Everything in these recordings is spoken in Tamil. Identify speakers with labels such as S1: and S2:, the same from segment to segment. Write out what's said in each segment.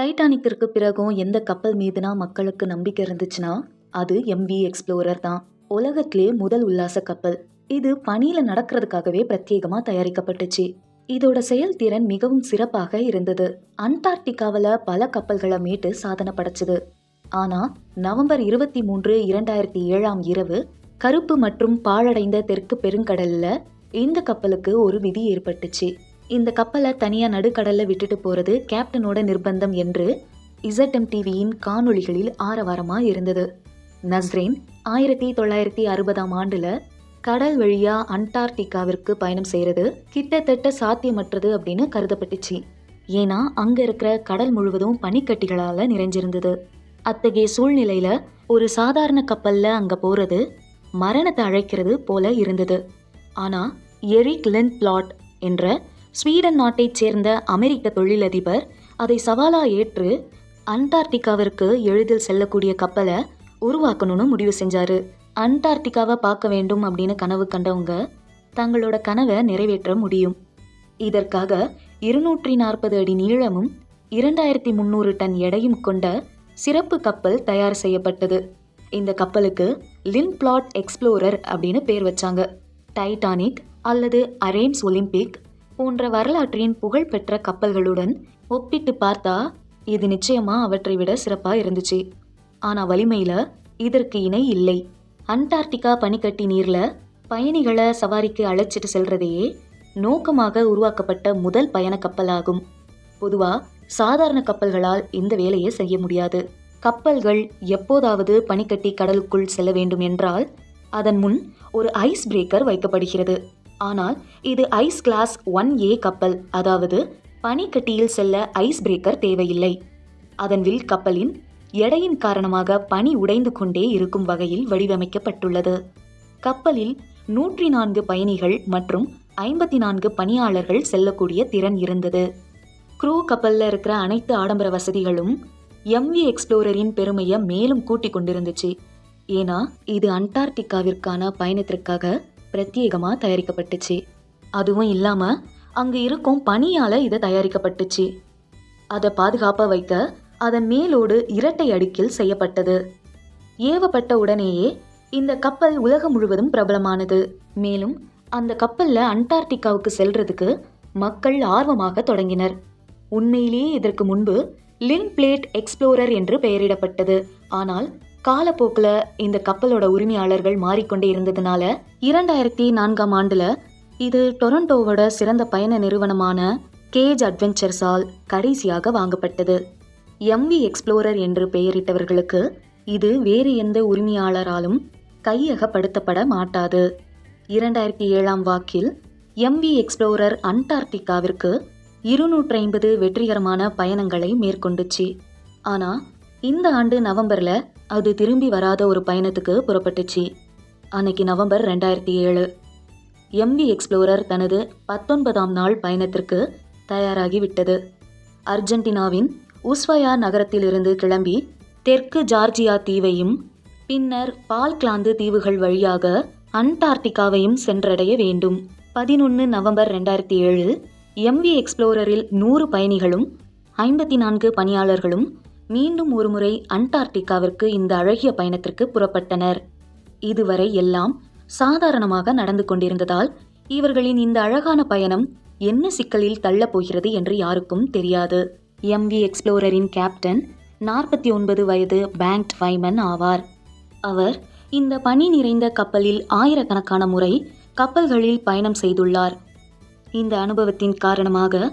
S1: டைட்டானிக்கிற்கு பிறகும் எந்த கப்பல் மீதுனா மக்களுக்கு நம்பிக்கை இருந்துச்சுன்னா அது எம்வி எக்ஸ்ப்ளோரர் தான். உலகத்திலே முதல் உல்லாச கப்பல். இது பனியில நடக்கிறதுக்காகவே பிரத்யேகமா தயாரிக்கப்பட்டுச்சு. இதோட செயல்திறன் மிகவும் சிறப்பாக இருந்தது. அண்டார்டிகாவில் பல கப்பல்களை மீட்டு சாதனை படைச்சது. ஆனா நவம்பர் 23, 2007 இரவு கருப்பு மற்றும் பாழடைந்த தெற்கு பெருங்கடல்ல இந்த கப்பலுக்கு ஒரு விதி ஏற்பட்டுச்சு. இந்த கப்பலை தனியா நடுக்கடல்ல விட்டுட்டு போறது கேப்டனோட நிர்பந்தம் என்று இசட்எம் டிவியின் காணொளிகளில் ஆரவாரமா இருந்தது. நஸ்ரேன் 1960 கடல் வழியா அண்டார்டிகாவிற்கு பயணம் செய்யறது கிட்டத்தட்ட சாத்தியமற்றது அப்படின்னு கருதப்பட்டுச்சு. ஏன்னா அங்க இருக்கிற கடல் முழுவதும் பனிக்கட்டிகளால நிறைஞ்சிருந்தது. அத்தகைய சூழ்நிலையில ஒரு சாதாரண கப்பல்ல அங்க போறது மரணத்தை அழைக்கிறது போல இருந்தது. ஆனா எரிக் லிண்ட்ப்ளாட் என்ற ஸ்வீடன் நாட்டைச் சேர்ந்த அமெரிக்க தொழிலதிபர் அதை சவாலா ஏற்று அண்டார்டிகாவிற்கு எளிதில் செல்லக்கூடிய கப்பலை உருவாக்கணும்னு முடிவு செஞ்சாரு. அண்டார்டிகாவை பார்க்க வேண்டும் அப்படின்னு கனவு கண்டவங்க தங்களோட கனவை நிறைவேற்ற முடியும். இதற்காக 240 அடி நீளமும் 2300 டன் எடையும் கொண்ட சிறப்பு கப்பல் தயார் செய்யப்பட்டது. இந்த கப்பலுக்கு லிண்ட்ப்ளாட் எக்ஸ்ப்ளோரர் அப்படின்னு பேர் வச்சாங்க. டைட்டானிக் அல்லது அரேம்ஸ் ஒலிம்பிக் போன்ற வரலாற்றின் புகழ்பெற்ற கப்பல்களுடன் ஒப்பிட்டு பார்த்தா இது நிச்சயமா அவற்றை விட சிறப்பா இருந்துச்சு. ஆனா வலிமையில இதற்கு இணை இல்லை. அண்டார்டிகா பனிக்கட்டி நீர்ல பயணிகளை சவாரிக்கு அழைச்சிட்டு செல்றதையே நோக்கமாக உருவாக்கப்பட்ட முதல் பயண கப்பலாகும். பொதுவா சாதாரண கப்பல்களால் இந்த வேலையை செய்ய முடியாது. கப்பல்கள் எப்போதாவது பனிக்கட்டி கடலுக்குள் செல்ல வேண்டும் என்றால் அதன் முன் ஒரு ஐஸ் பிரேக்கர் வைக்கப்படுகிறது. ஆனால் இது ஐஸ் கிளாஸ் 1A கப்பல், அதாவது பனிக்கட்டியில் செல்ல ஐஸ் பிரேக்கர் தேவையில்லை. அதன் வில் கப்பலின் எடையின் காரணமாக பனி உடைந்து கொண்டே இருக்கும் வகையில் வடிவமைக்கப்பட்டுள்ளது. கப்பலில் 104 பயணிகள் மற்றும் 54 பணியாளர்கள் செல்லக்கூடிய திறன் இருந்தது. க்ரூ கப்பல்ல இருக்கிற அனைத்து ஆடம்பர வசதிகளும் எம்வி எக்ஸ்ப்ளோரரின் பெருமையை மேலும் கூட்டிக் கொண்டிருந்துச்சு. ஏன்னா இது அண்டார்டிகாவிற்கான பயணத்திற்காக பிரத்யேகமா தயாரிக்கப்பட்டுச்சு. அதுவும் இல்லாம அங்க இருக்கும் பனியால இது தயாரிக்கப்பட்டுச்சு. அதை பாதுகாப்பா வைக்க அதன் மேலோடு இரட்டை அடுக்கில் செய்யப்பட்டது. ஏவப்பட்ட உடனேயே இந்த கப்பல் உலகம் முழுவதும் பிரபலமானது. மேலும் அந்த கப்பல்ல அண்டார்டிகாவுக்கு செல்றதுக்கு மக்கள் ஆர்வமாக தொடங்கினர். உண்மையிலேயே இதற்கு முன்பு லிண்ட்ப்ளாட் எக்ஸ்ப்ளோரர் என்று பெயரிடப்பட்டது. ஆனால் காலப்போக்கில் இந்த கப்பலோட உரிமையாளர்கள் மாறிக்கொண்டே இருந்ததுனால 2004 இது டொரண்டோவோட சிறந்த பயண நிறுவனமான கேஜ் அட்வென்ச்சர்ஸால் கடைசியாக வாங்கப்பட்டது. எம்வி எக்ஸ்ப்ளோரர் என்று பெயரிட்டவர்களுக்கு இது வேறு எந்த உரிமையாளராலும் கையகப்படுத்தப்பட மாட்டாது. 2007 வாக்கில் எம்வி எக்ஸ்ப்ளோரர் அண்டார்டிகாவிற்கு 250 வெற்றிகரமான பயணங்களை மேற்கொண்டுச்சு. ஆனா இந்த ஆண்டு நவம்பர்ல அது திரும்பி வராத ஒரு பயணத்துக்கு புறப்பட்டுச்சு. அன்னைக்கு நவம்பர் 2007 எம்வி எக்ஸ்ப்ளோரர் தனது 19ஆம் நாள் பயணத்திற்கு தயாராகி விட்டது. அர்ஜென்டினாவின் உஸ்வயா நகரத்திலிருந்து கிளம்பி தெற்கு ஜார்ஜியா தீவையும் பின்னர் பால்க்லாந்து தீவுகள் வழியாக அண்டார்டிகாவையும் சென்றடைய வேண்டும். 11 நவம்பர் 2007 எம்வி எக்ஸ்ப்ளோரரில் 100 பயணிகளும் 54 பணியாளர்களும் மீண்டும் ஒருமுறை அண்டார்டிகாவிற்கு இந்த அழகிய பயணத்திற்கு புறப்பட்டனர். இதுவரை எல்லாம் சாதாரணமாக நடந்து கொண்டிருந்ததால் இவர்களின் இந்த அழகான பயணம் என்ன சிக்கலில் தள்ளப் போகிறது என்று யாருக்கும் தெரியாது. எம்வி எக்ஸ்ப்ளோரரின் கேப்டன் 49 வயது பேங்க்ட் வைமன் ஆவார். அவர் இந்த பனி நிறைந்த கப்பலில் ஆயிரக்கணக்கான முறை கப்பல்களில் பயணம் செய்துள்ளார். இந்த அனுபவத்தின் காரணமாக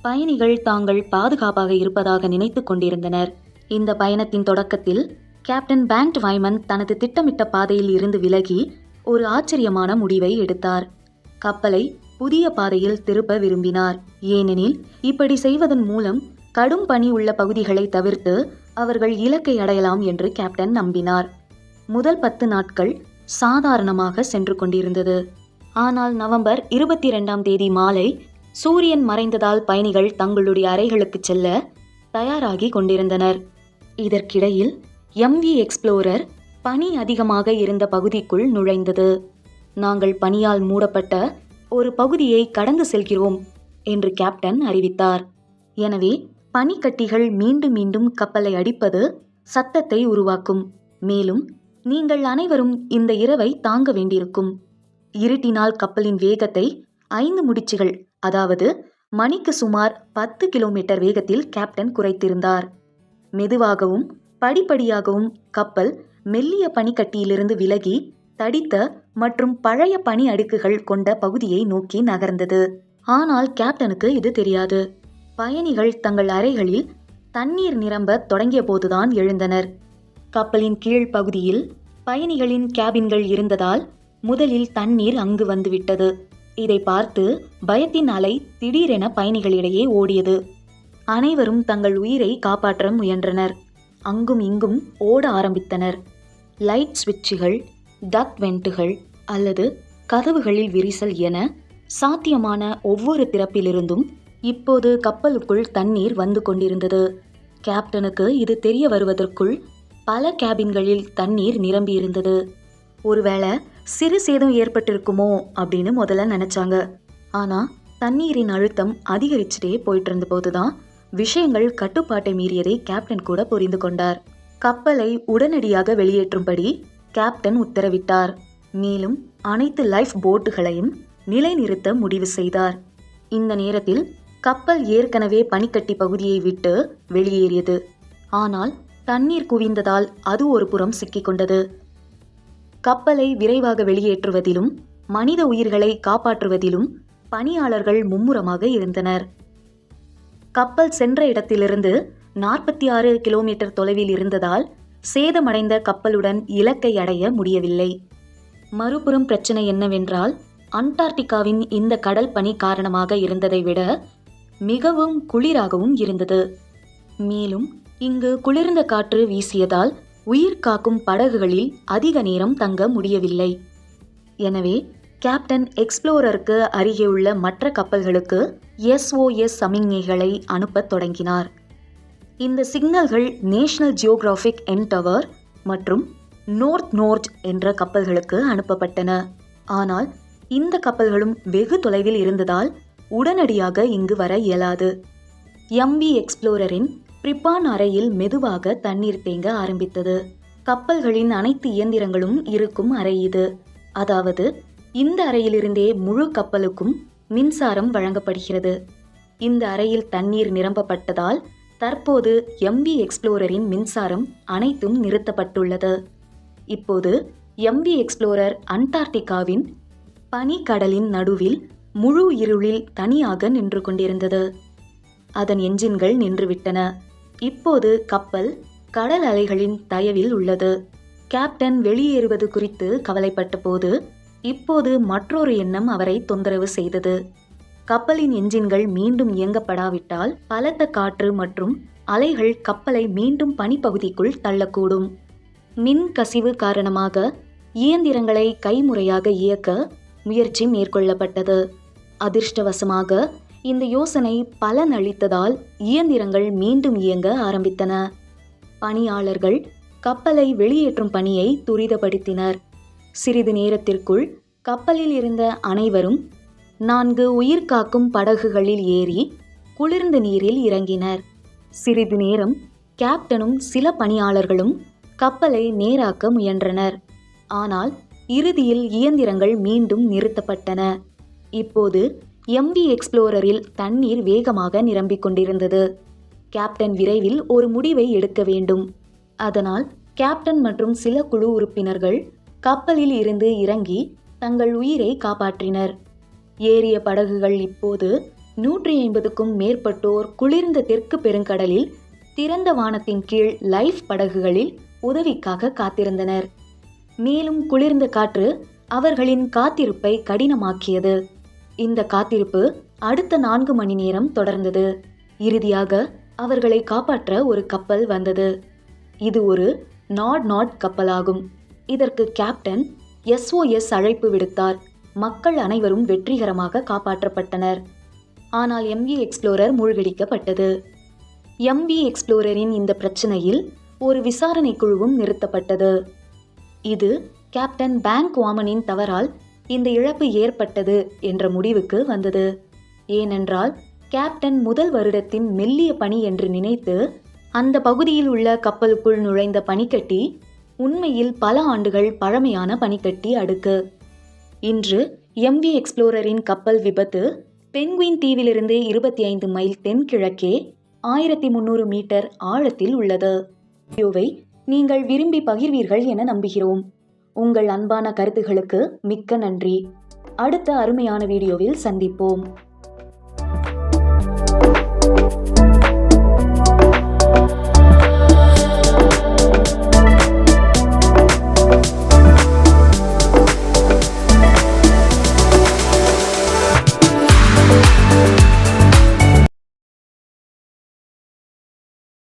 S1: பயணிகள் தாங்கள் பாதுகாப்பாக இருப்பதாக நினைத்து கொண்டிருந்தனர். இந்த பயணத்தின் தொடக்கத்தில் கேப்டன் பேங்க்ட் வைமன் தனது திட்டமிட்ட பாதையில் இருந்து விலகி ஒரு ஆச்சரியமான முடிவை எடுத்தார். கப்பலை புதிய பாதையில் திருப்ப விரும்பினார். ஏனெனில் இப்படி செய்வதன் மூலம் கடும் பனி உள்ள பகுதிகளை தவிர்த்து அவர்கள் இலக்கை அடையலாம் என்று கேப்டன் நம்பினார். முதல் 10 நாட்கள் சாதாரணமாக சென்று கொண்டிருந்தது. ஆனால் நவம்பர் 22 மாலை சூரியன் மறைந்ததால் பயணிகள் தங்களுடைய அறைகளுக்கு செல்ல தயாராகி கொண்டிருந்தனர். இதற்கிடையில் எம்வி எக்ஸ்ப்ளோரர் பனி அதிகமாக இருந்த பகுதிக்குள் நுழைந்தது. நாங்கள் பனியால் மூடப்பட்ட ஒரு பகுதியை கடந்து செல்கிறோம் என்று கேப்டன் அறிவித்தார். எனவே பனிக்கட்டிகள் மீண்டும் மீண்டும் கப்பலை அடிப்பது சத்தத்தை உருவாக்கும். மேலும் நீங்கள் அனைவரும் இந்த இரவை தாங்க வேண்டியிருக்கும். இருட்டினால் கப்பலின் வேகத்தை 5 முடிச்சுகள், அதாவது மணிக்கு சுமார் 10 கிலோமீட்டர் வேகத்தில் கேப்டன் குறைத்திருந்தார். மெதுவாகவும் படிப்படியாகவும் கப்பல் மெல்லிய பனிக்கட்டியிலிருந்து விலகி தடித்த மற்றும் பழைய பனி அடுக்குகள் கொண்ட பகுதியை நோக்கி நகர்ந்தது. ஆனால் கேப்டனுக்கு இது தெரியாது. பயணிகள் தங்கள் அறைகளில் தண்ணீர் நிரம்ப தொடங்கிய போதுதான் எழுந்தனர். கப்பலின் கீழ் பகுதியில் பயணிகளின் கேபின்கள் இருந்ததால் முதலில் தண்ணீர் அங்கு வந்துவிட்டது. இதை பார்த்து பயத்தின் அலை திடீரென பயணிகளிடையே ஓடியது. அனைவரும் தங்கள் உயிரை காப்பாற்ற முயன்றனர். அங்கும் இங்கும் ஓட ஆரம்பித்தனர். லைட் சுவிட்சுகள், டக் வென்ட்டுகள் அல்லது கதவுகளில் விரிசல் என சாத்தியமான ஒவ்வொரு திறப்பிலிருந்தும் இப்போது கப்பலுக்குள் தண்ணீர் வந்து கொண்டிருந்தது. கேப்டனுக்கு இது தெரிய வருவதற்குள் பல கேபின்களில் தண்ணீர் நிரம்பியிருந்தது. ஒருவேளை சிறு சேதம் ஏற்பட்டிருக்குமோ அப்படின்னு முதல்ல நினைச்சாங்க. ஆனா தண்ணீரின் அழுத்தம் அதிகரிச்சுட்டே போயிட்டு இருந்த போதுதான் விஷயங்கள் கட்டுப்பாட்டை மீறியதை கேப்டன் கூட புரிந்து கொண்டார். கப்பலை உடனடியாக வெளியேற்றும்படி கேப்டன் உத்தரவிட்டார். மேலும் அனைத்து லைஃப் போட்டுகளையும் நிலைநிறுத்த முடிவு செய்தார். இந்த நேரத்தில் கப்பல் ஏற்கனவே பனிக்கட்டி பகுதியை விட்டு வெளியேறியது. ஆனால் தண்ணீர் குவிந்ததால் அது ஒரு புறம் சிக்கிக்கொண்டது. கப்பலை விரைவாக வெளியேற்றுவதிலும் மனித உயிர்களை காப்பாற்றுவதிலும் பணியாளர்கள் மும்முரமாக இருந்தனர். கப்பல் சென்ற இடத்திலிருந்து 46 கிலோமீட்டர் தொலைவில் இருந்ததால் சேதமடைந்த கப்பலுடன் இலக்கை அடைய முடியவில்லை. மறுபுறம் பிரச்சனை என்னவென்றால், அண்டார்டிகாவின் இந்த கடல் பனி காரணமாக இருந்ததை விட மிகவும் குளிராகவும் இருந்தது. மேலும் இங்கு குளிர்ந்த காற்று வீசியதால் உயிர் காக்கும் படகுகளில் அதிக நேரம் தங்க முடியவில்லை. எனவே கேப்டன் எக்ஸ்ப்ளோரருக்கு அருகே உள்ள மற்ற கப்பல்களுக்கு SOS சமிக்ஞைகளை அனுப்பத் தொடங்கினார். இந்த சிக்னல்கள் நேஷனல் ஜியோகிராஃபிக் என்டவர் மற்றும் நோர்த் என்ற கப்பல்களுக்கு அனுப்பப்பட்டன. ஆனால் இந்த கப்பல்களும் வெகு தொலைவில் இருந்ததால் உடனடியாக இங்கு வர இயலாது. MV எக்ஸ்ப்ளோரரின் பிரிப்பான் அறையில் மெதுவாக தண்ணீர் தேங்க ஆரம்பித்தது. கப்பல்களின் அனைத்து இயந்திரங்களும் இருக்கும் அறை இது. அதாவது இந்த அறையிலிருந்தே முழு கப்பலுக்கும் மின்சாரம் வழங்கப்படுகிறது. இந்த அறையில் தண்ணீர் நிரப்பப்பட்டதால் தற்போது MV எக்ஸ்ப்ளோரரின் மின்சாரம் அனைத்தும் நிறுத்தப்பட்டுள்ளது. இப்போது MV எக்ஸ்ப்ளோரர் அண்டார்டிகாவின் பனிக்கடலின் நடுவில் முழு இருளில் தனியாக நின்று கொண்டிருந்தது. அதன் என்ஜின்கள் நின்றுவிட்டன. இப்போது கப்பல் கடல் அலைகளின் தயவில் உள்ளது. கேப்டன் வெளியேறுவது குறித்து கவலைப்பட்ட போது இப்போது மற்றொரு எண்ணம் அவரை தொந்தரவு செய்தது. கப்பலின் என்ஜின்கள் மீண்டும் இயங்கப்படாவிட்டால் பலத்த காற்று மற்றும் அலைகள் கப்பலை மீண்டும் பனிப்பகுதிக்குள் தள்ளக்கூடும். மின் கசிவு காரணமாக இயந்திரங்களை கைமுறையாக இயக்க முயற்சி மேற்கொள்ளப்பட்டது. அதிர்ஷ்டவசமாக இந்த யோசனை பலன் அளித்ததால் இயந்திரங்கள் மீண்டும் இயங்க ஆரம்பித்தன. பணியாளர்கள் கப்பலை வெளியேற்றும் பணியை துரிதப்படுத்தினர். சிறிது நேரத்திற்குள் கப்பலில் இருந்த அனைவரும் 4 உயிர்காக்கும் படகுகளில் ஏறி குளிர்ந்த நீரில் இறங்கினர். சிறிது நேரம் கேப்டனும் சில பணியாளர்களும் கப்பலை நேராக்க முயன்றனர். ஆனால் இறுதியில் இயந்திரங்கள் மீண்டும் நிறுத்தப்பட்டன. இப்போது MV எக்ஸ்ப்ளோரரில் தண்ணீர் வேகமாக நிரம்பிக் கொண்டிருந்தது. கேப்டன் விரைவில் ஒரு முடிவை எடுக்க வேண்டும். அதனால் கேப்டன் மற்றும் சில குழு உறுப்பினர்கள் கப்பலில் இருந்து இறங்கி தங்கள் உயிரை காப்பாற்றினர். ஏறிய படகுகள் இப்போது 150க்கும் மேற்பட்டோர் குளிர்ந்த தெற்கு பெருங்கடலில் திறந்த வானத்தின் கீழ் லைஃப் படகுகளில் உதவிக்காக காத்திருந்தனர். மேலும் குளிர்ந்த காற்று அவர்களின் காத்திருப்பை கடினமாக்கியது. இந்த காத்திருப்பு அடுத்த 4 மணி நேரம் தொடர்ந்தது. இறுதியாக அவர்களை காப்பாற்ற ஒரு கப்பல் வந்தது. இது ஒரு நாட் கப்பலாகும். இதற்கு கேப்டன் SOS அழைப்பு விடுத்தார். மக்கள் அனைவரும் வெற்றிகரமாக காப்பாற்றப்பட்டனர். ஆனால் MV எக்ஸ்ப்ளோரர் மூழ்கடிக்கப்பட்டது. MV எக்ஸ்ப்ளோரரின் இந்த பிரச்சனையில் ஒரு விசாரணை குழுவும் நிறுத்தப்பட்டது. இது கேப்டன் பேங்க் வாமனின் தவறால் இந்த இழப்பு ஏற்பட்டது என்ற முடிவுக்கு வந்தது. ஏனென்றால் கேப்டன் முதல் வருடத்தின் மெல்லிய பனி என்று நினைத்து அந்த பகுதியில் உள்ள கப்பலுக்குள் நுழைந்த பனிக்கட்டி உண்மையில் பல ஆண்டுகள் பழமையான பனிக்கட்டி அடுக்கு. இன்று MV எக்ஸ்ப்ளோரரின் கப்பல் விபத்து பென்குயின் தீவிலிருந்து 25 மைல் தென்கிழக்கே 1300 மீட்டர் ஆழத்தில் உள்ளது. வீடியோவை நீங்கள் விரும்பி பகிர்வீர்கள் என நம்புகிறோம். உங்கள் அன்பான கருத்துகளுக்கு மிக்க நன்றி. அடுத்த அருமையான வீடியோவில் சந்திப்போம்.